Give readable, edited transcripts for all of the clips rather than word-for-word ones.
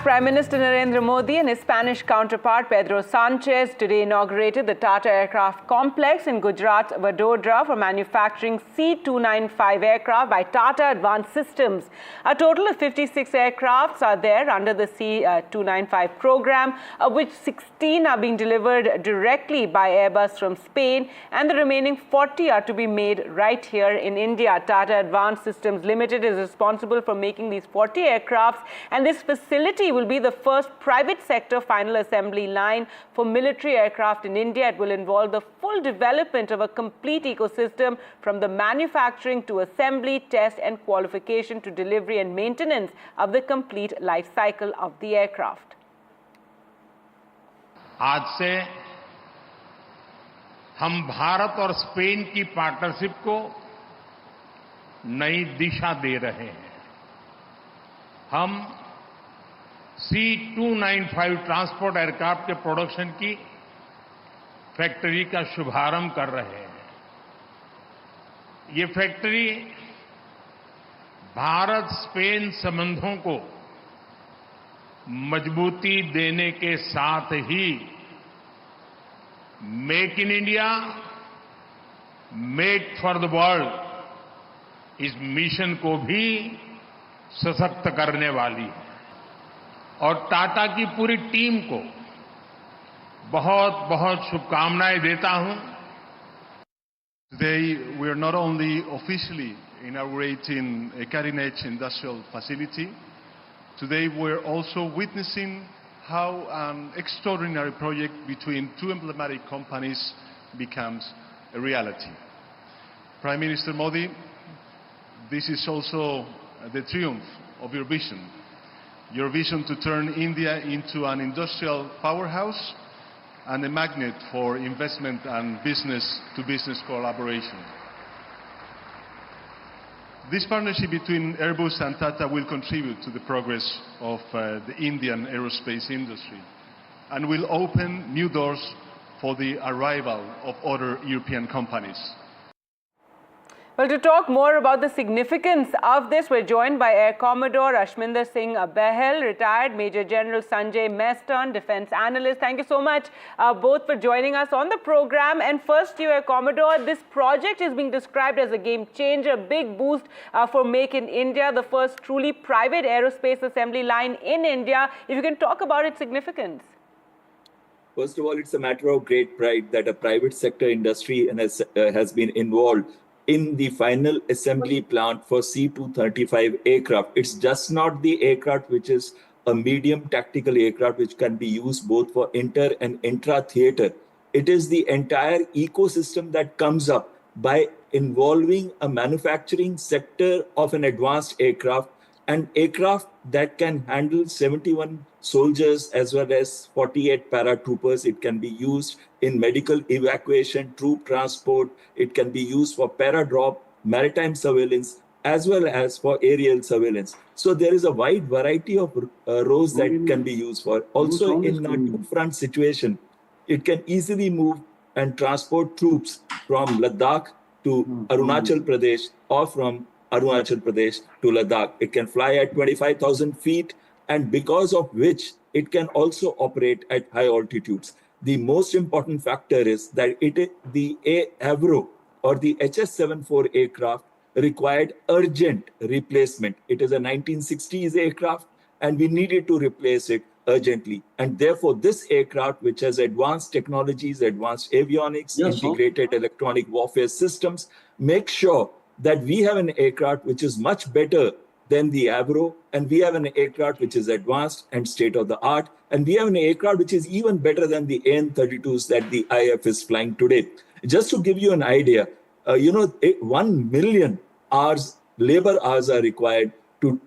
Prime Minister Narendra Modi and his Spanish counterpart Pedro Sanchez today inaugurated the Tata Aircraft Complex in Gujarat's Vadodara for manufacturing C-295 aircraft by Tata Advanced Systems. A total of 56 aircrafts are there under the C-295 program, of which 16 are being delivered directly by Airbus from Spain, and the remaining 40 are to be made right here in India. Tata Advanced Systems Limited is responsible for making these 40 aircrafts, and this facility will be the first private sector final assembly line for military aircraft in India. It will involve the full development of a complete ecosystem from the manufacturing to assembly, test and qualification to delivery and maintenance of the complete life cycle of the aircraft. आज से हम भारत और Spain की partnership को नई दिशा दे रहे हैं। हम C-295 ट्रांसपोर्ट एयरक्राफ्ट के प्रोडक्शन की फैक्ट्री का शुभारंभ कर रहे हैं। ये फैक्ट्री भारत स्पेन संबंधों को मजबूती देने के साथ ही make in India, make for the world इस मिशन को भी सशक्त करने वाली है और टाटा की पूरी टीम को बहुत बहुत शुभकामनाएं देता हूं। Today, we are not only officially inaugurating a cutting-edge industrial facility, today we're also witnessing how an extraordinary project between two emblematic companies becomes a reality. Prime Minister Modi, this is also the triumph of your vision to turn India into an industrial powerhouse and a magnet for investment and business-to-business collaboration. This partnership between Airbus and Tata will contribute to the progress of the Indian aerospace industry and will open new doors for the arrival of other European companies. Well, to talk more about the significance of this, we're joined by Air Commodore Ashminder Singh Bahel, retired Major General Sanjay Meston, defense analyst. Thank you so much both for joining us on the program. And first, you, Air Commodore, this project is being described as a game changer, a big boost for Make in India, the first truly private aerospace assembly line in India. If you can talk about its significance. First of all, it's a matter of great pride that a private sector industry has been involved in the final assembly plant for C-235 aircraft. It's just not the aircraft which is a medium tactical aircraft which can be used both for inter and intra-theater. It is the entire ecosystem that comes up by involving a manufacturing sector of an advanced aircraft, an aircraft that can handle 71 soldiers as well as 48 paratroopers. It can be used in medical evacuation, troop transport. It can be used for paradrop, maritime surveillance, as well as for aerial surveillance. So there is a wide variety of roles that it can be used for. Also in a two-front situation, it can easily move and transport troops from Ladakh to Arunachal Pradesh or from Arunachal Pradesh to Ladakh. It can fly at 25,000 feet, and because of which it can also operate at high altitudes. The most important factor is that the Avro or the HS-74 aircraft required urgent replacement. It is a 1960s aircraft and we needed to replace it urgently. And therefore, this aircraft, which has advanced technologies, advanced avionics, integrated electronic warfare systems, make sure that we have an aircraft which is much better than the Avro, and we have an aircraft which is advanced and state-of-the-art, and we have an aircraft which is even better than the AN-32s that the IF is flying today. Just to give you an idea, 1 million hours, labor hours are required to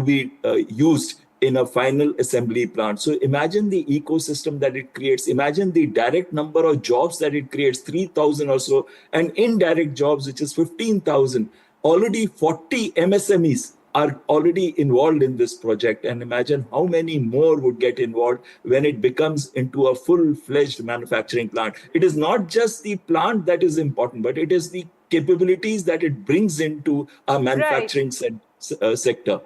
be used in a final assembly plant. So imagine the ecosystem that it creates. Imagine the direct number of jobs that it creates, 3,000 or so, and indirect jobs, which is 15,000. Already 40 MSMEs are already involved in this project, and imagine how many more would get involved when it becomes into a full-fledged manufacturing plant. It is not just the plant that is important, but it is the capabilities that it brings into our manufacturing sector.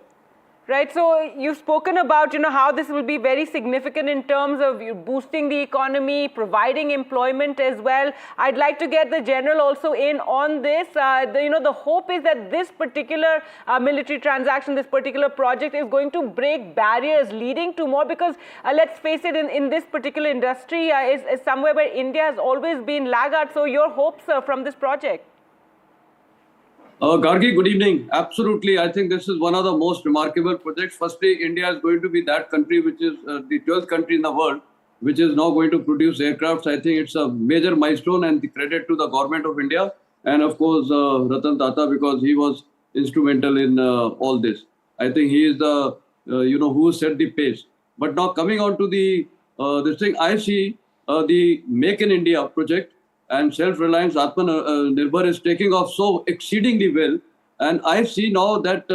Right, so you've spoken about, how this will be very significant in terms of boosting the economy, providing employment as well. I'd like to get the General also in on this. The hope is that this particular military transaction, this particular project is going to break barriers leading to more, because let's face it, in this particular industry is somewhere where India has always been laggard. So your hopes from this project? Gargi, good evening. Absolutely. I think this is one of the most remarkable projects. Firstly, India is going to be that country which is the 12th country in the world which is now going to produce aircrafts. I think it's a major milestone, and the credit to the government of India and of course Ratan Tata, because he was instrumental in all this. I think he is the who set the pace. But now coming on to the this thing, I see the Make in India project and self-reliance Atmanirbhar is taking off so exceedingly well. And I see now that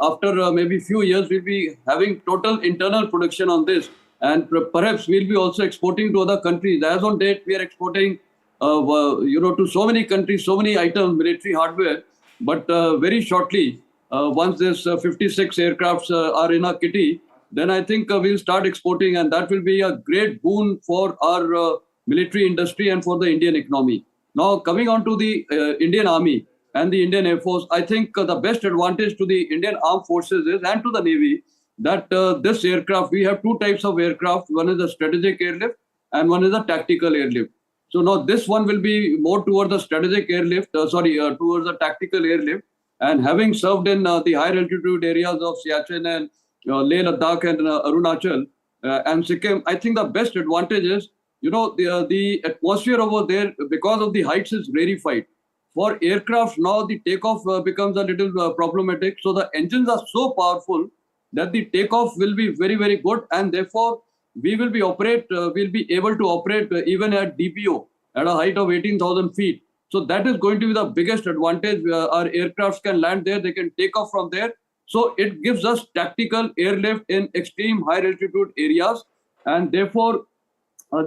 after maybe few years, we'll be having total internal production on this. And perhaps we'll be also exporting to other countries. As on date, we are exporting, to so many countries, so many items, military hardware. But very shortly, once this 56 aircrafts are in our kitty, then I think we'll start exporting, and that will be a great boon for our military industry and for the Indian economy. Now, coming on to the Indian Army and the Indian Air Force, I think the best advantage to the Indian Armed Forces is, and to the Navy, that this aircraft, we have two types of aircraft. One is a strategic airlift and one is a tactical airlift. So now this one will be more towards the strategic airlift, towards the tactical airlift. And having served in the higher altitude areas of Siachen and Leh Ladakh and Arunachal and Sikkim, I think the best advantage is, the atmosphere over there, because of the heights, is rarefied. For aircraft, now the takeoff becomes a little problematic. So the engines are so powerful that the takeoff will be very, very good. And therefore, we will be able to operate even at DPO at a height of 18,000 feet. So that is going to be the biggest advantage. Our aircrafts can land there, they can take off from there. So it gives us tactical airlift in extreme high altitude areas. And therefore,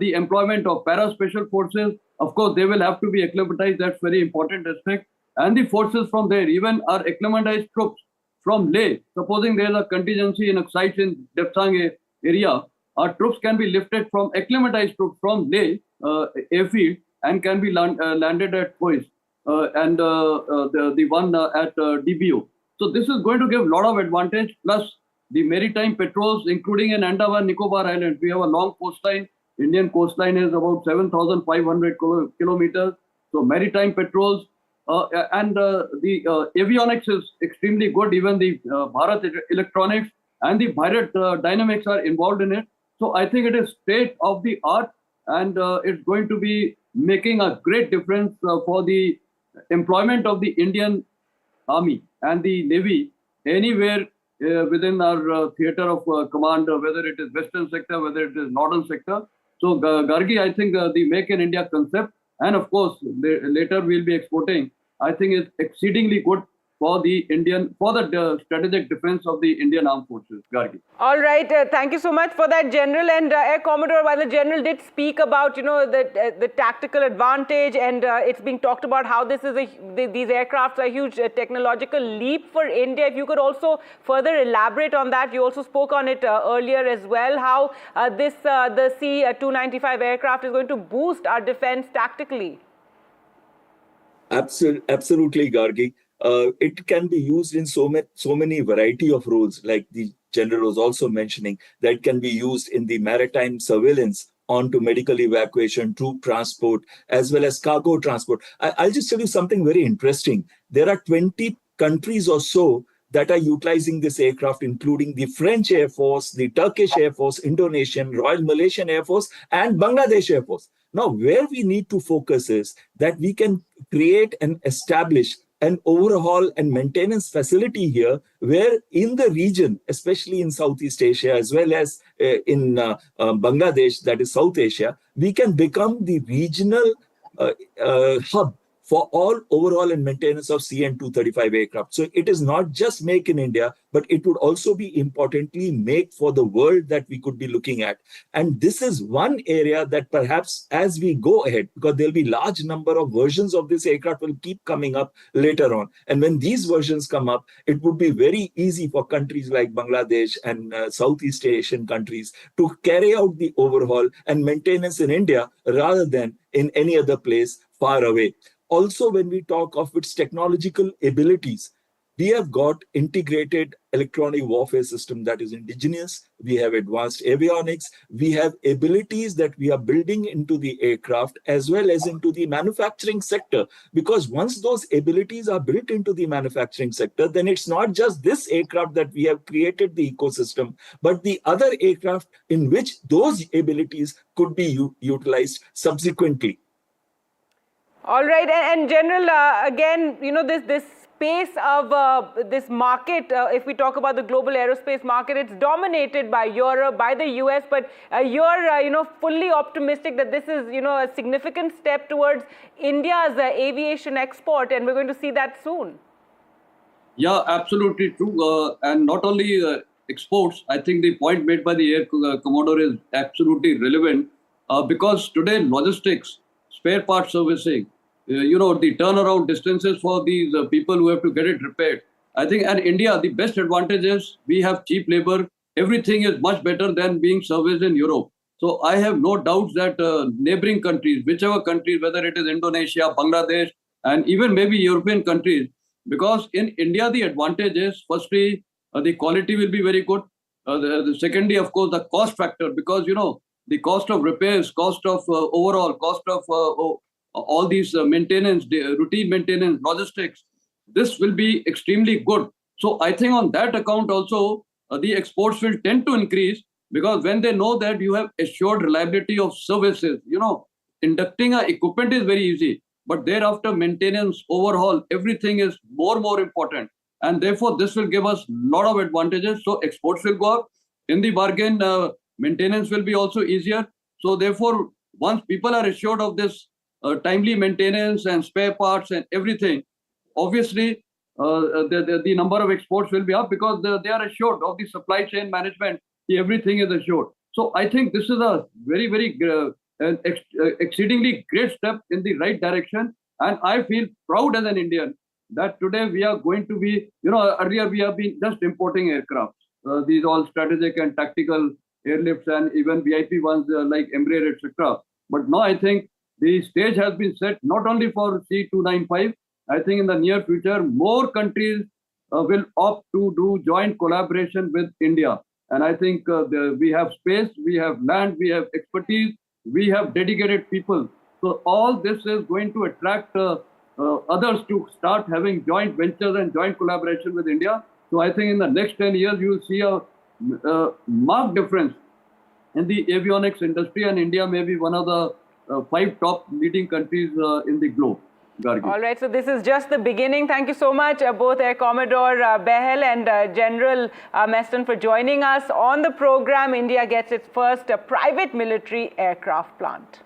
the employment of para-special forces, of course, they will have to be acclimatized. That's very important aspect. And the forces from there, even our acclimatized troops from Leh, supposing there is a contingency in a site in Depsang area, our troops can be lifted from acclimatized troops from Leh airfield and can be landed at Kois and the one at DBO. So this is going to give a lot of advantage. Plus the maritime patrols, including in Andaman Nicobar Islands, we have a long coastline. Indian coastline is about 7,500 kilometers. So maritime patrols and the avionics is extremely good. Even the Bharat Electronics and the Bharat Dynamics are involved in it. So I think it is state of the art, and it's going to be making a great difference for the employment of the Indian Army and the Navy anywhere within our theatre of command, whether it is Western sector, whether it is Northern sector. So Gargi, I think the Make in India concept, and of course later we'll be exporting, I think is exceedingly good for the strategic defense of the Indian Armed Forces. Gargi. All right, thank you so much for that, General. And Air Commodore, while the General did speak about the tactical advantage, and it's being talked about how this is these aircrafts are a huge technological leap for India. If you could also further elaborate on that. You also spoke on it earlier as well, how the C-295 aircraft is going to boost our defense tactically. Absolutely, Gargi. It can be used in so many variety of roles, like the General was also mentioning, that can be used in the maritime surveillance, onto medical evacuation, troop transport, as well as cargo transport. I'll just tell you something very interesting. There are 20 countries or so that are utilizing this aircraft, including the French Air Force, the Turkish Air Force, Indonesian, Royal Malaysian Air Force, and Bangladesh Air Force. Now, where we need to focus is that we can create and establish an overhaul and maintenance facility here, where in the region, especially in Southeast Asia, as well as in Bangladesh, that is South Asia, we can become the regional hub for all overhaul and maintenance of CN-235 aircraft. So it is not just make in India, but it would also be importantly make for the world that we could be looking at. And this is one area that perhaps as we go ahead, because there'll be large number of versions of this aircraft will keep coming up later on. And when these versions come up, it would be very easy for countries like Bangladesh and Southeast Asian countries to carry out the overhaul and maintenance in India rather than in any other place far away. Also, when we talk of its technological abilities, we have got integrated electronic warfare system that is indigenous. We have advanced avionics. We have abilities that we are building into the aircraft as well as into the manufacturing sector. Because once those abilities are built into the manufacturing sector, then it's not just this aircraft that we have created the ecosystem, but the other aircraft in which those abilities could be utilized subsequently. All right, and General, again, this space of this market, if we talk about the global aerospace market, it's dominated by Europe, by the US, but you're, fully optimistic that this is, a significant step towards India's aviation export, and we're going to see that soon. Yeah, absolutely true. And not only exports, I think the point made by the Air Commodore is absolutely relevant because today logistics, spare part servicing, the turnaround distances for these people who have to get it repaired. I think, and India, the best advantage is we have cheap labor. Everything is much better than being serviced in Europe. So I have no doubts that neighboring countries, whichever countries, whether it is Indonesia, Bangladesh, and even maybe European countries, because in India, the advantage is, firstly, the quality will be very good. Secondly, of course, the cost factor, because, the cost of repairs, cost of overall, cost of all these maintenance, routine maintenance, logistics, this will be extremely good. So I think on that account also, the exports will tend to increase because when they know that you have assured reliability of services, inducting a equipment is very easy, but thereafter maintenance, overhaul, everything is more important. And therefore, this will give us a lot of advantages. So exports will go up. In the bargain, maintenance will be also easier. So therefore, once people are assured of this timely maintenance and spare parts and everything, obviously the number of exports will be up because they are assured of the supply chain management. Everything is assured. So I think this is a very exceedingly great step in the right direction. And I feel proud as an Indian that today we are going to be, earlier we have been just importing aircraft. These all strategic and tactical airlifts and even VIP ones like Embraer, etc. But now I think the stage has been set not only for C295. I think in the near future, more countries will opt to do joint collaboration with India. And I think we have space, we have land, we have expertise, we have dedicated people. So all this is going to attract others to start having joint ventures and joint collaboration with India. So I think in the next 10 years, you will see a marked difference in the avionics industry, and India may be one of the 5 top leading countries in the globe. Gargi. All right, so this is just the beginning. Thank you so much, both Air Commodore Behel and General Meston for joining us on the program. India gets its first private military aircraft plant.